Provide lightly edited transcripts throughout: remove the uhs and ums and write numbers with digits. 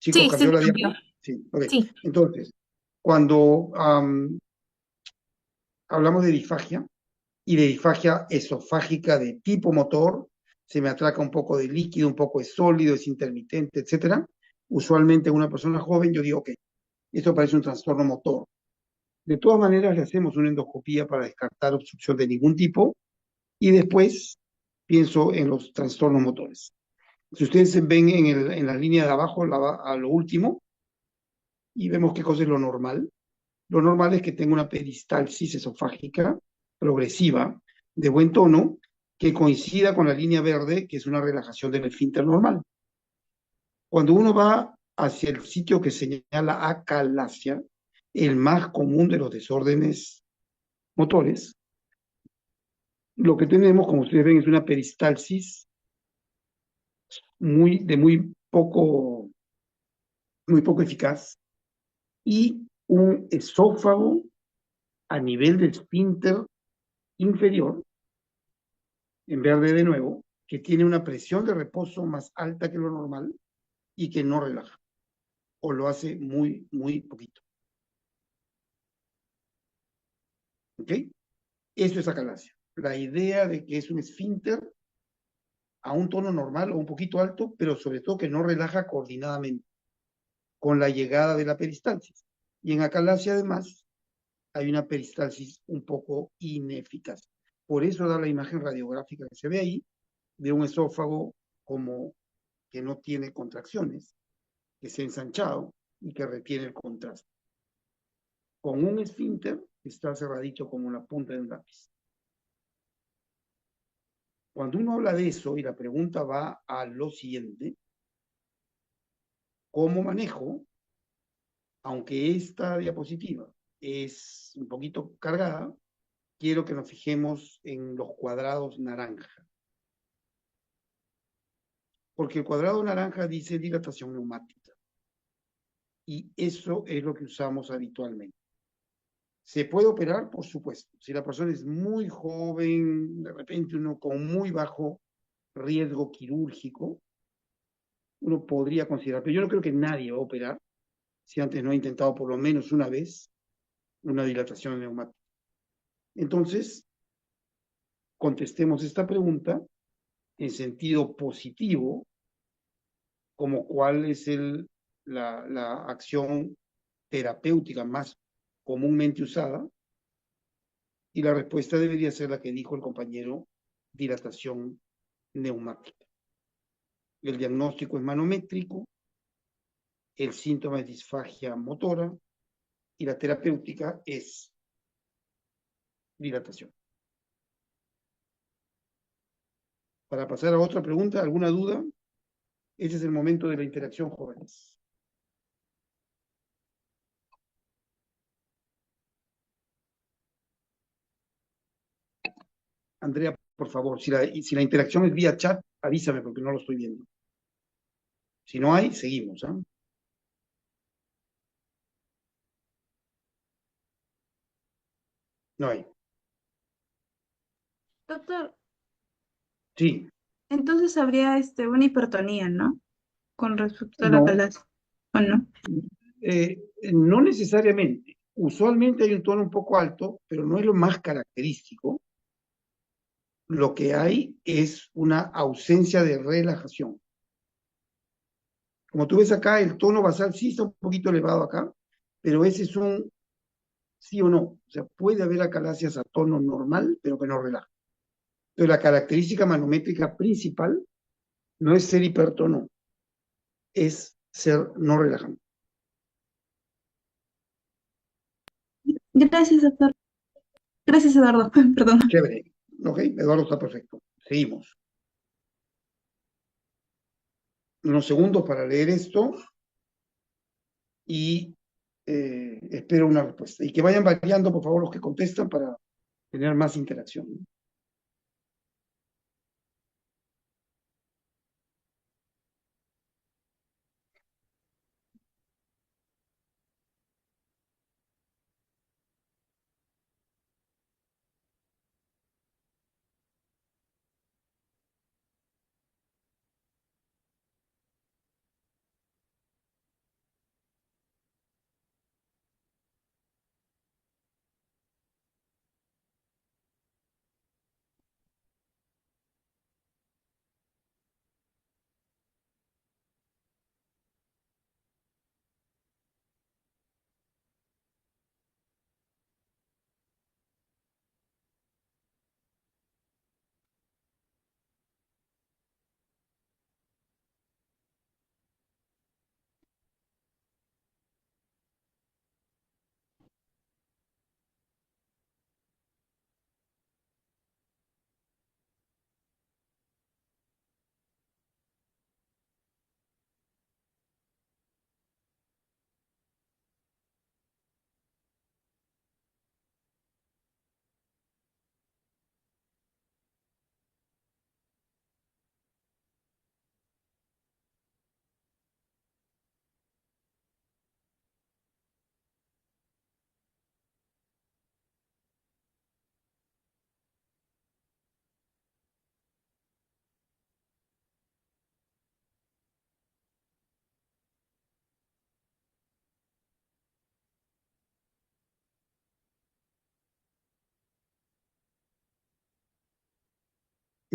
Sí, sí ¿Cambió me la cambió. diapo? Sí, ok. Sí, Entonces, cuando hablamos de disfagia y de disfagia esofágica de tipo motor, se me atraca un poco de líquido, un poco de sólido, es intermitente, etcétera. Usualmente en una persona joven yo digo, ok, esto parece un trastorno motor. De todas maneras, le hacemos una endoscopía para descartar obstrucción de ningún tipo y después pienso en los trastornos motores. Si ustedes ven en la línea de abajo, a lo último, y vemos qué cosa es lo normal es que tenga una peristalsis esofágica progresiva de buen tono que coincida con la línea verde, que es una relajación del esfínter normal. Cuando uno va hacia el sitio que señala acalasia, el más común de los desórdenes motores, lo que tenemos, como ustedes ven, es una peristalsis de muy poco eficaz y un esófago a nivel del esfínter inferior, en verde de nuevo, que tiene una presión de reposo más alta que lo normal y que no relaja, o lo hace muy, muy poquito. ¿Ok? Eso es acalasia. La idea de que es un esfínter a un tono normal o un poquito alto, pero sobre todo que no relaja coordinadamente con la llegada de la peristalsis. Y en acalasia, además, hay una peristalsis un poco ineficaz. Por eso da la imagen radiográfica que se ve ahí de un esófago como que no tiene contracciones, que se ha ensanchado y que retiene el contraste. Con un esfínter que está cerradito como la punta de un lápiz. Cuando uno habla de eso y la pregunta va a lo siguiente, ¿cómo manejo? Aunque esta diapositiva es un poquito cargada, quiero que nos fijemos en los cuadrados naranja, porque el cuadrado naranja dice dilatación neumática y eso es lo que usamos habitualmente. ¿Se puede operar? Por supuesto. Si la persona es muy joven, de repente uno con muy bajo riesgo quirúrgico, uno podría considerar, pero yo no creo que nadie va a operar si antes no ha intentado por lo menos una vez una dilatación neumática. Entonces, contestemos esta pregunta en sentido positivo, como cuál es la acción terapéutica más comúnmente usada, y la respuesta debería ser la que dijo el compañero, dilatación neumática. El diagnóstico es manométrico, el síntoma es disfagia motora y la terapéutica es dilatación. Para pasar a otra pregunta, ¿alguna duda? Ese es el momento de la interacción, jóvenes. Andrea, por favor, si la interacción es vía chat, avísame porque no lo estoy viendo. Si no hay, seguimos. ¿Eh? No hay. doctor, Sí, entonces habría una hipertonía, ¿no? Con respecto a la no, calaza, ¿o no? no necesariamente. Usualmente hay un tono un poco alto, pero no es lo más característico. Lo que hay es una ausencia de relajación. Como tú ves acá, el tono basal sí está un poquito elevado acá, pero ese es un sí o no. O sea, puede haber acalacias a tono normal, pero que no relaja. Entonces, la característica manométrica principal no es ser hipertono, es ser no relajante. Gracias, doctor. Gracias, Eduardo. Perdón. Chévere. Ok, Eduardo está perfecto. Seguimos. Unos segundos para leer esto y espero una respuesta. Y que vayan variando, por favor, los que contestan para tener más interacción.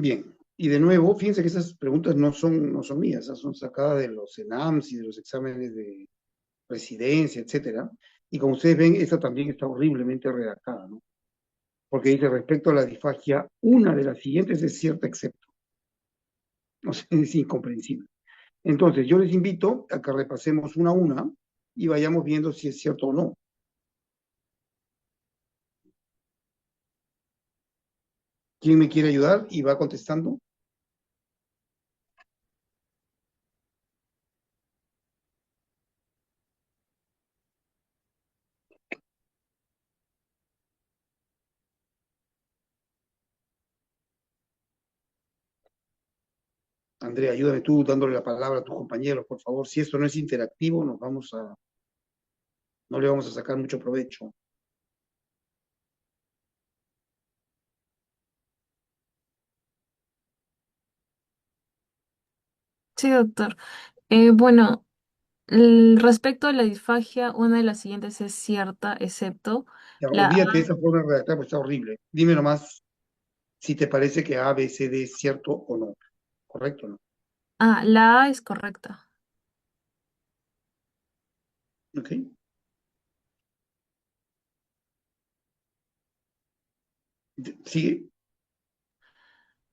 Bien, y de nuevo, fíjense que esas preguntas no son mías, esas son sacadas de los ENAMS y de los exámenes de residencia, etcétera. Y como ustedes ven, esta también está horriblemente redactada, ¿no? Porque dice respecto a la disfagia, una de las siguientes es cierta excepto. O sea, es incomprensible. Entonces, yo les invito a que repasemos una a una y vayamos viendo si es cierto o no. ¿Quién me quiere ayudar y va contestando? Andrea, ayúdame tú dándole la palabra a tus compañeros, por favor. Si esto no es interactivo, no le vamos a sacar mucho provecho. Sí, doctor. Bueno, respecto a la disfagia, una de las siguientes es cierta, excepto Ya, la olvídate de A. esa forma de redactar, porque está horrible. Dime nomás si te parece que A, B, C, D es cierto o no. ¿Correcto o no? La A es correcta. ¿Ok? Sigue.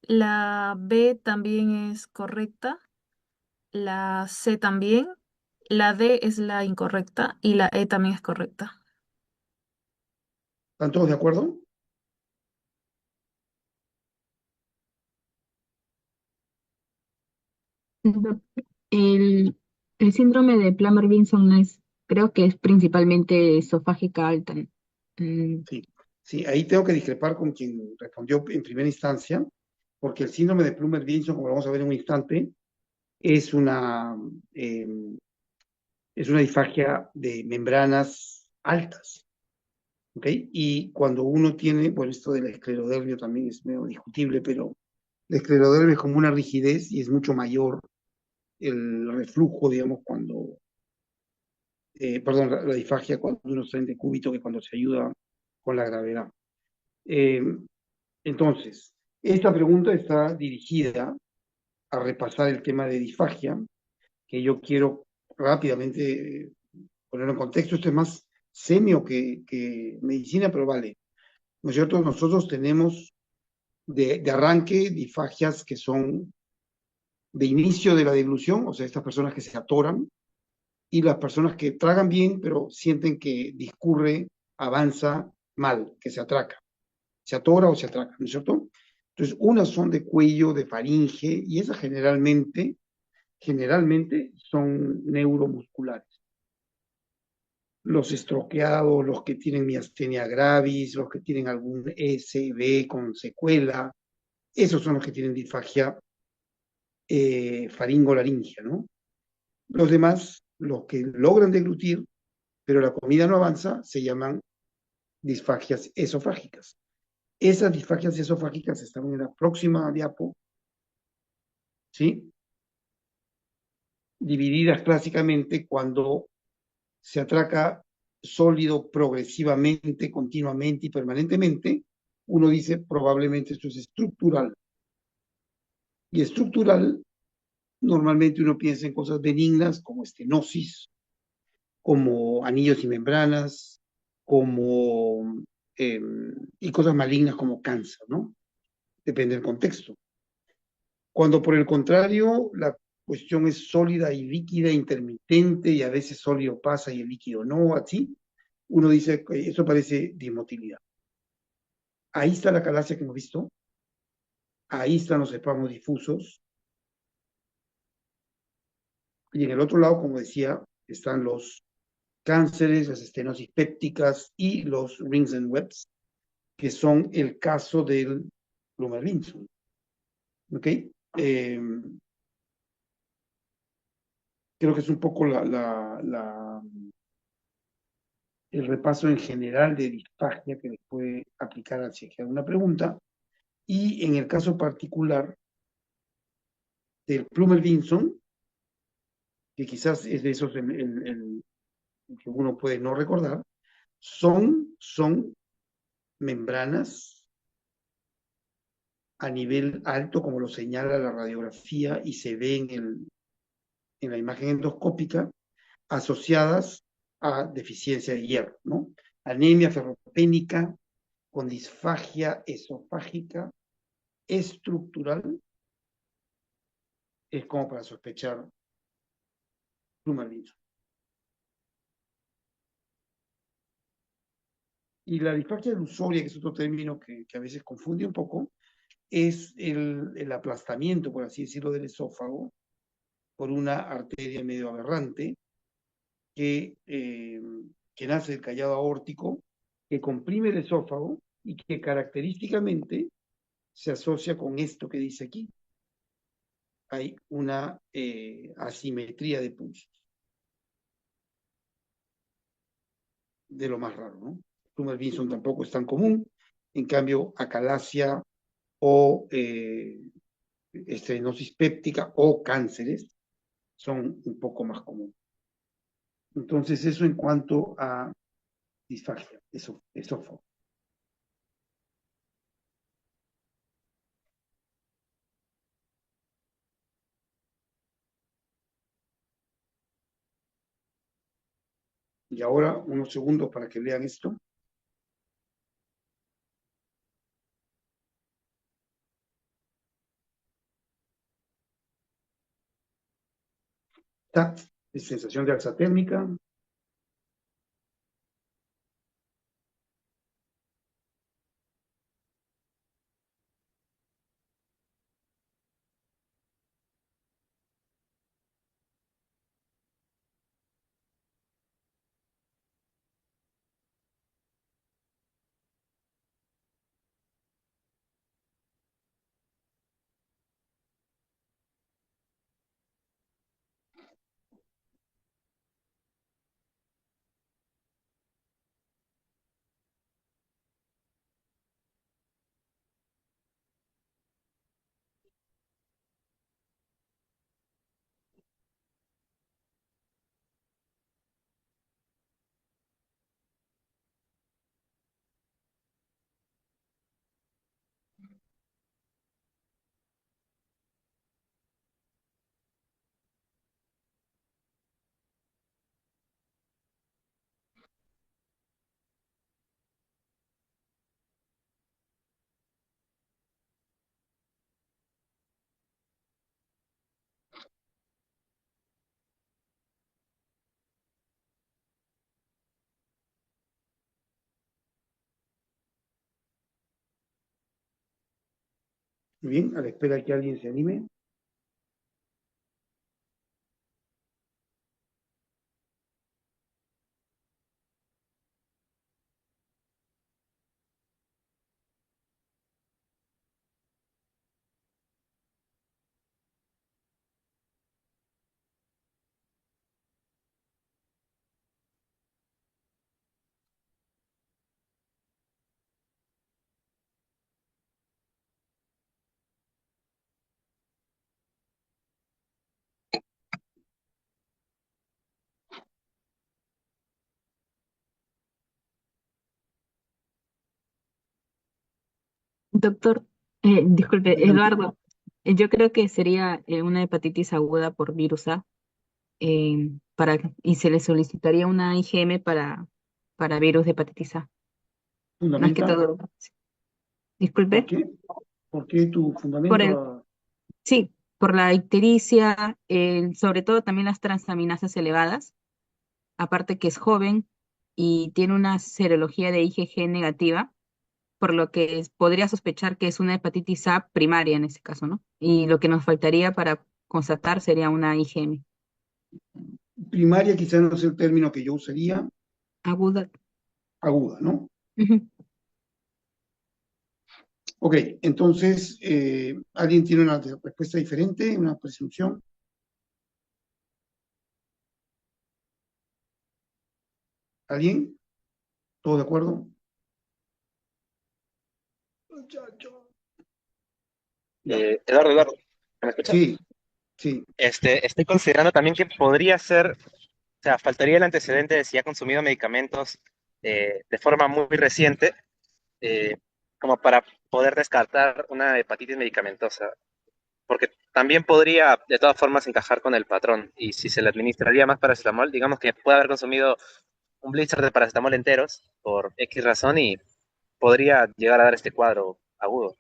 La B también es correcta. La C también. La D es la incorrecta y la E también es correcta. ¿Están todos de acuerdo? Doctor, El, el síndrome de Plummer-Vinson no es, creo que es principalmente esofágica alta. Mm, Sí. Sí, ahí tengo que discrepar con quien respondió en primera instancia, porque el síndrome de Plummer-Vinson, como lo vamos a ver en un instante, es una, eh, es una disfagia de membranas altas. ¿Ok? Y cuando uno tiene, bueno, esto del esclerodermio también es medio discutible, pero el esclerodermio es como una rigidez y es mucho mayor el reflujo, digamos, perdón, la disfagia cuando uno está en decúbito que cuando se ayuda con la gravedad. Eh, entonces, esta pregunta está dirigida a repasar el tema de disfagia, que yo quiero rápidamente ponerlo en contexto. Esto es más semio que medicina, pero vale. ¿No es cierto? Nosotros tenemos de arranque disfagias que son de inicio de la deglución, o sea, estas personas que se atoran, y las personas que tragan bien, pero sienten que discurre, avanza mal, que se atraca, se atora o se atraca, ¿no es cierto? Entonces, unas son de cuello, de faringe, y esas generalmente son neuromusculares. Los estroqueados, los que tienen miastenia gravis, los que tienen algún SB con secuela, esos son los que tienen disfagia faringolaringia, ¿no? Los demás, los que logran deglutir, pero la comida no avanza, se llaman disfagias esofágicas. Esas disfagias esofágicas están en la próxima diapo, ¿sí? Divididas clásicamente cuando se atraca sólido progresivamente, continuamente y permanentemente, uno dice probablemente esto es estructural. Y estructural, normalmente uno piensa en cosas benignas como estenosis, como anillos y membranas, como eh, y cosas malignas como cáncer, ¿no? Depende del contexto. Cuando por el contrario la cuestión es sólida y líquida, intermitente, y a veces sólido pasa y el líquido no, así, uno dice que eso parece dismotilidad. Ahí está la calasia que hemos visto, ahí están los espasmos difusos, y en el otro lado, como decía, están los cánceres, las estenosis pépticas y los rings and webs, que son el caso del Plummer-Vinson. ¿Ok? Eh, creo que es un poco el repaso en general de disfagia que les puede aplicar al si hay alguna pregunta. Y en el caso particular del Plummer-Vinson, que quizás es de esos el que uno puede no recordar, son membranas a nivel alto, como lo señala la radiografía y se ve en la imagen endoscópica, asociadas a deficiencia de hierro, ¿no? Anemia ferropénica con disfagia esofágica estructural es como para sospechar tumor. Y la disfagia ilusoria, que es otro término que a veces confunde un poco, es el aplastamiento, por así decirlo, del esófago por una arteria medio aberrante que, eh, que nace del callado aórtico, que comprime el esófago y que característicamente se asocia con esto que dice aquí. Hay una asimetría de pulsos, de lo más raro, ¿no? Tumor Vinson tampoco es tan común, en cambio, acalasia o estenosis péptica o cánceres son un poco más comunes. Entonces, eso en cuanto a disfagia, esófago. Y ahora, unos segundos para que vean esto. TAT es sensación de alza térmica. Muy bien, a la espera que alguien se anime. Doctor, disculpe, Adelante. Eduardo, yo creo que sería una hepatitis aguda por virus A, y se le solicitaría una IgM para virus de hepatitis A. Más que Fundamenta. todo, ¿Por disculpe, qué? ¿Por qué tu por fundamento? el, sí, por la ictericia, sobre todo también las transaminasas elevadas, aparte que es joven y tiene una serología de IgG negativa, por lo que podría sospechar que es una hepatitis A primaria en ese caso, ¿no? Y lo que nos faltaría para constatar sería una IgM Primaria quizás no es el término que yo usaría, aguda. aguda, ¿no? Ujú. Ok, entonces, ¿alguien tiene una respuesta diferente, una presunción? ¿Alguien? ¿Todo de acuerdo? Muchacho. Ya. Eduardo, ¿me escuchas? Sí, sí. Estoy considerando también que podría ser, o sea, faltaría el antecedente de si ha consumido medicamentos de forma muy reciente, eh, como para poder descartar una hepatitis medicamentosa, porque también podría de todas formas encajar con el patrón, y si se le administraría más paracetamol, digamos que puede haber consumido un blister de paracetamol enteros por X razón y podría llegar a dar este cuadro agudo.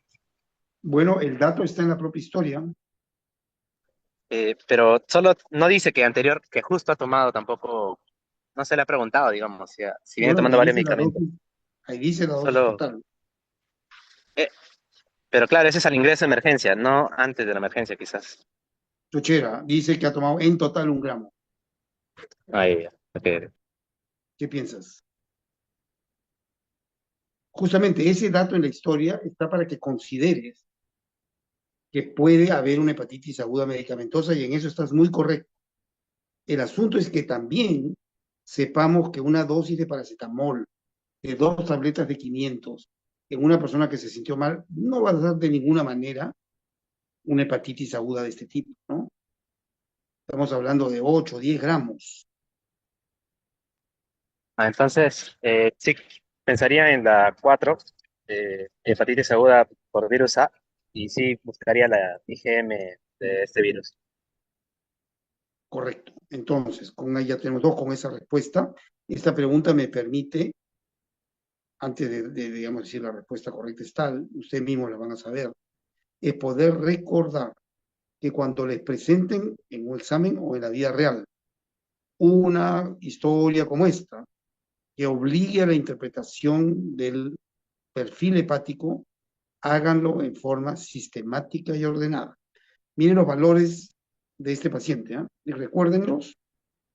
Bueno, el dato está en la propia historia. Pero solo no dice que anterior, que justo ha tomado tampoco, no se le ha preguntado, digamos, si viene Bueno, tomando varios medicamentos. ahí dice la dosis Solo, total. eh, pero claro, ese es al ingreso de emergencia, no antes de la emergencia, quizás. Chochera dice que ha tomado en total 1 gramo. Ahí, ya. Ok. ¿Qué piensas? Justamente ese dato en la historia está para que consideres que puede haber una hepatitis aguda medicamentosa y en eso estás muy correcto. El asunto es que también sepamos que una dosis de paracetamol de 2 tabletas de 500 en una persona que se sintió mal no va a dar de ninguna manera una hepatitis aguda de este tipo, ¿no? Estamos hablando de 8 o 10 gramos. Entonces, sí, pensaría en la 4 hepatitis aguda por virus A, y sí buscaría la IgM de este virus. Correcto. Entonces, ya tenemos 2 con esa respuesta. Esta pregunta me permite, antes digamos, decir la respuesta correcta es tal, ustedes mismos la van a saber, es poder recordar que cuando les presenten en un examen o en la vida real una historia como esta, que obligue a la interpretación del perfil hepático, háganlo en forma sistemática y ordenada. Miren los valores de este paciente, ¿eh? Y recuérdenlos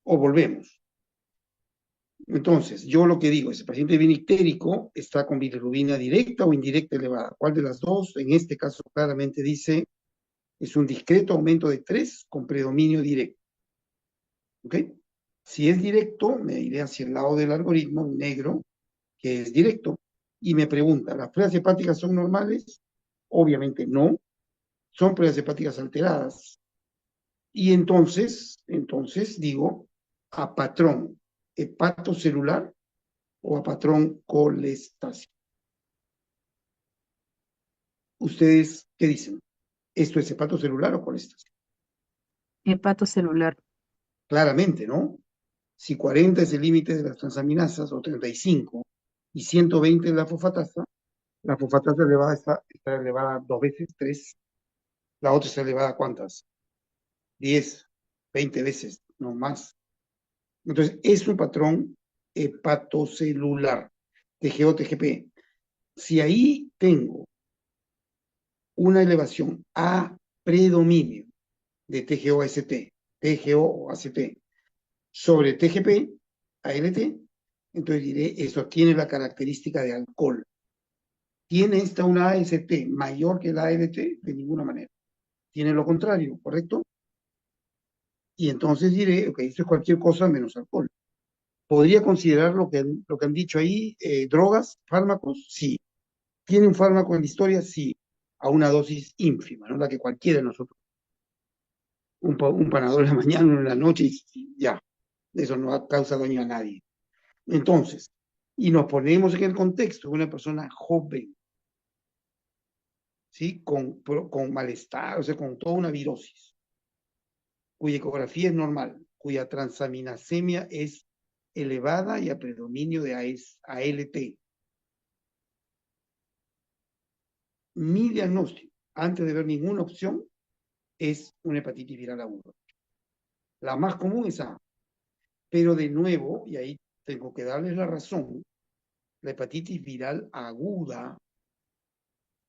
o volvemos. Entonces, yo lo que digo, ese paciente bien ictérico está con bilirrubina directa o indirecta elevada. ¿Cuál de las dos? En este caso claramente dice, es un discreto aumento de 3 con predominio directo. ¿Ok? Si es directo, me iré hacia el lado del algoritmo negro, que es directo, y me pregunta, ¿las pruebas hepáticas son normales? Obviamente no, son pruebas hepáticas alteradas. Y entonces digo, a patrón hepatocelular o a patrón colestático. ¿Ustedes qué dicen? ¿Esto es hepatocelular o colestático? Hepatocelular. Claramente, ¿no? Si 40 es el límite de las transaminasas o 35 y 120 es la fosfatasa elevada está elevada 2 veces, 3. La otra está elevada, ¿cuántas? 10, 20 veces, no más. Entonces, es un patrón hepatocelular, TGO, TGP. Si ahí tengo una elevación a predominio de TGO-AST, TGO o ACT sobre TGP, ALT, entonces diré, eso tiene la característica de alcohol. ¿Tiene esta una AST mayor que la ALT? De ninguna manera. Tiene lo contrario, ¿correcto? Y entonces diré, ok, esto es cualquier cosa menos alcohol. ¿Podría considerar lo que han dicho ahí, drogas, fármacos? Sí. ¿Tiene un fármaco en la historia? Sí. A una dosis ínfima, ¿no? La que cualquiera de nosotros. Un panadol en la mañana, uno en la noche, y ya. Eso no causa daño a nadie. Entonces, y nos ponemos en el contexto de una persona joven, ¿sí? Con malestar, o sea, con toda una virosis, cuya ecografía es normal, cuya transaminasemia es elevada y a predominio de ALT. Mi diagnóstico, antes de ver ninguna opción, es una hepatitis viral aguda. La más común es A, pero de nuevo, y ahí tengo que darles la razón, la hepatitis viral aguda,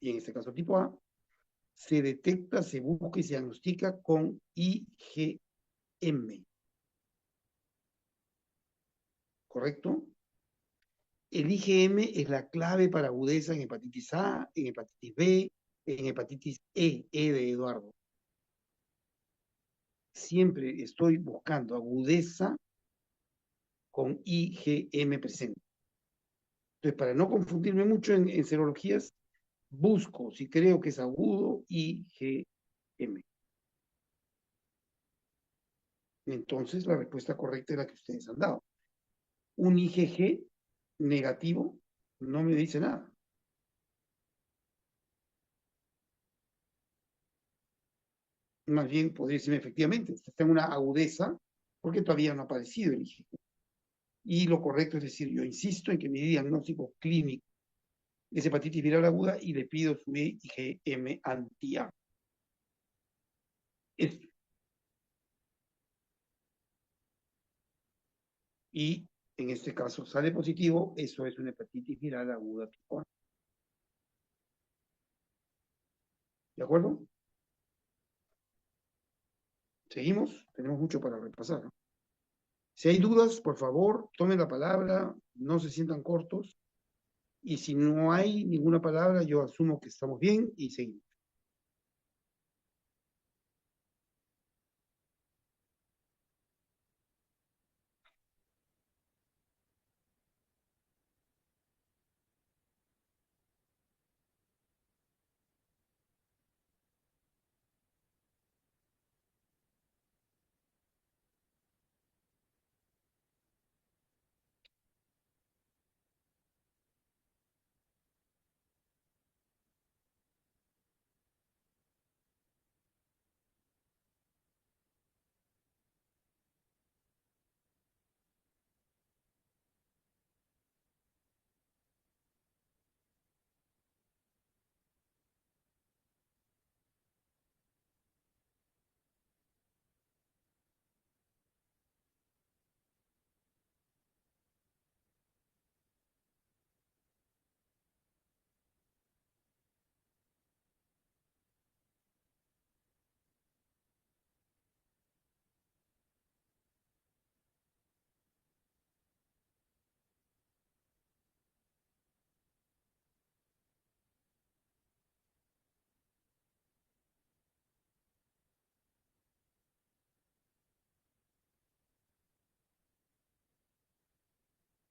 y en este caso tipo A, se detecta, se busca y se diagnostica con IgM, ¿correcto? El IgM es la clave para agudeza en hepatitis A, en hepatitis B, en hepatitis E de Eduardo. Siempre estoy buscando agudeza con IgM presente. Entonces, para no confundirme mucho en serologías, busco, si creo que es agudo, IgM. Entonces, la respuesta correcta es la que ustedes han dado. Un IgG negativo no me dice nada. Más bien podría decirme efectivamente, está en una agudeza porque todavía no ha aparecido el IgG. Y lo correcto es decir, yo insisto en que mi diagnóstico clínico es hepatitis viral aguda y le pido su IgM anti-A. Esto. Y en este caso sale positivo, eso es una hepatitis viral aguda tipo A. ¿De acuerdo? Seguimos, tenemos mucho para repasar, ¿no? Si hay dudas, por favor, tomen la palabra, no se sientan cortos. Y si no hay ninguna palabra, yo asumo que estamos bien y seguimos.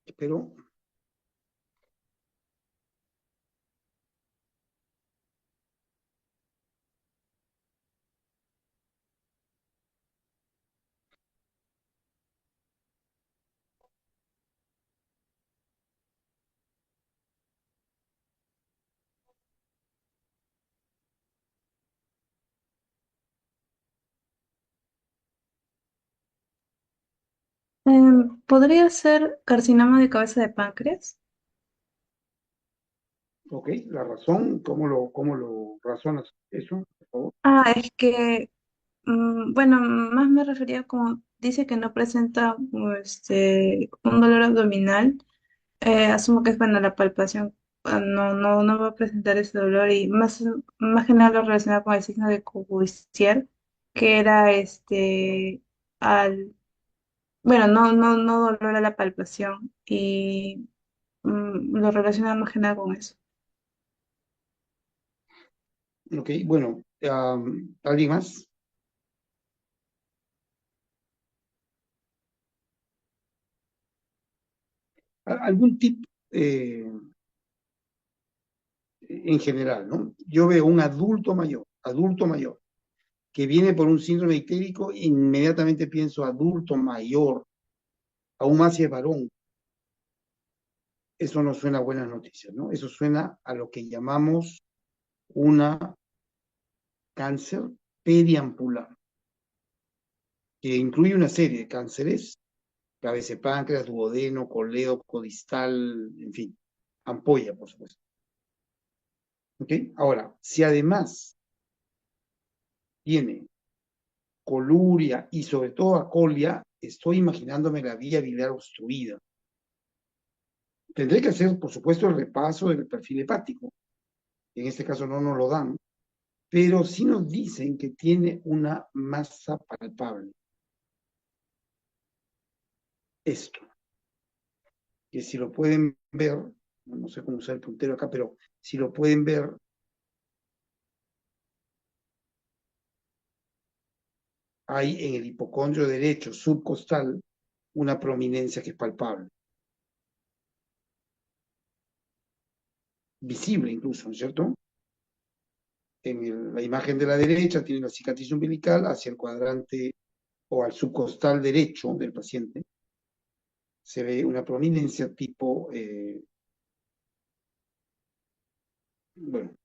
Espero. ¿Podría ser carcinoma de cabeza de páncreas? Ok, la razón, ¿cómo lo razonas eso, por favor? Ah, es que, bueno, más me refería como, dice que no presenta un dolor abdominal. Asumo que es bueno la palpación, no va a presentar ese dolor y más que nada lo relacionado con el signo de Courvoisier, que era al, bueno, no dolor a la palpación y lo relaciona más que nada con eso. Ok, bueno, ¿alguien más? ¿Algún tip en general, ¿no? Yo veo un adulto mayor, que viene por un síndrome ictérico, inmediatamente pienso adulto mayor, aún más si es varón. Eso no suena a buenas noticias, ¿no? Eso suena a lo que llamamos una cáncer periampular, que incluye una serie de cánceres, cabeza de páncreas, duodeno, colédoco, distal, en fin, ampolla, por supuesto. ¿Ok? Ahora, si además tiene coluria y sobre todo acolia, estoy imaginándome la vía biliar obstruida. Tendré que hacer, por supuesto, el repaso del perfil hepático. En este caso no nos lo dan, pero sí nos dicen que tiene una masa palpable. Esto, que si lo pueden ver, no sé cómo usar el puntero acá, pero si lo pueden ver, hay en el hipocondrio derecho subcostal una prominencia que es palpable, visible incluso, ¿no es cierto? En la imagen de la derecha tiene la cicatriz umbilical hacia el cuadrante o al subcostal derecho del paciente. Se ve una prominencia tipo, bueno,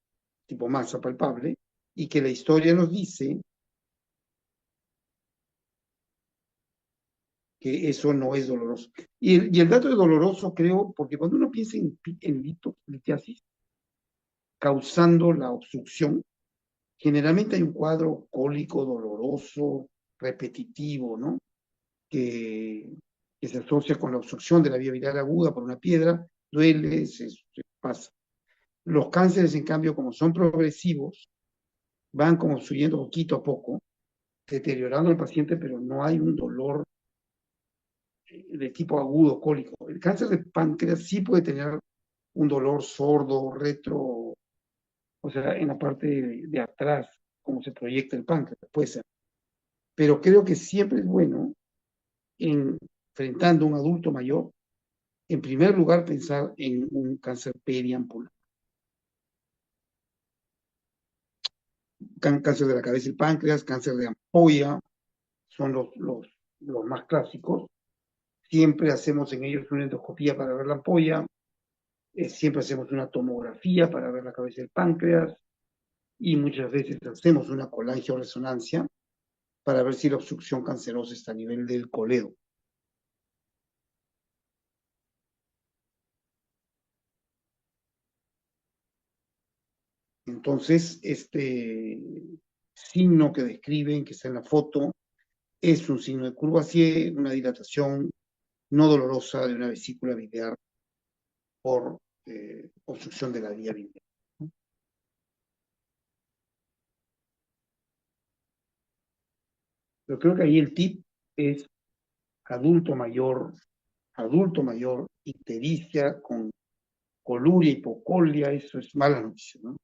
tipo masa palpable, y que la historia nos dice que eso no es doloroso. Y el dato es doloroso, creo, porque cuando uno piensa en litiasis causando la obstrucción, generalmente hay un cuadro cólico, doloroso, repetitivo, ¿no? Que, que se asocia con la obstrucción de la vía biliar aguda por una piedra, duele, se pasa. Los cánceres, en cambio, como son progresivos, van como subiendo poquito a poco, deteriorando al paciente, pero no hay un dolor de tipo agudo, cólico. El cáncer de páncreas sí puede tener un dolor sordo, retro, o sea, en la parte de atrás, como se proyecta el páncreas, puede ser. Pero creo que siempre es bueno, enfrentando a un adulto mayor, en primer lugar pensar en un cáncer periampular. Cáncer de la cabeza y el páncreas, cáncer de ampolla, son los más clásicos. Siempre hacemos en ellos una endoscopía para ver la ampolla, siempre hacemos una tomografía para ver la cabeza y el páncreas, y muchas veces hacemos una colangioresonancia para ver si la obstrucción cancerosa está a nivel del coledo. Entonces, este signo que describen, que está en la foto, es un signo de Courvoisier, una dilatación no dolorosa de una vesícula biliar por obstrucción de la vía biliar. Pero creo que ahí el tip es adulto mayor, ictericia con coluria, hipocolia, eso es mala noticia, ¿no?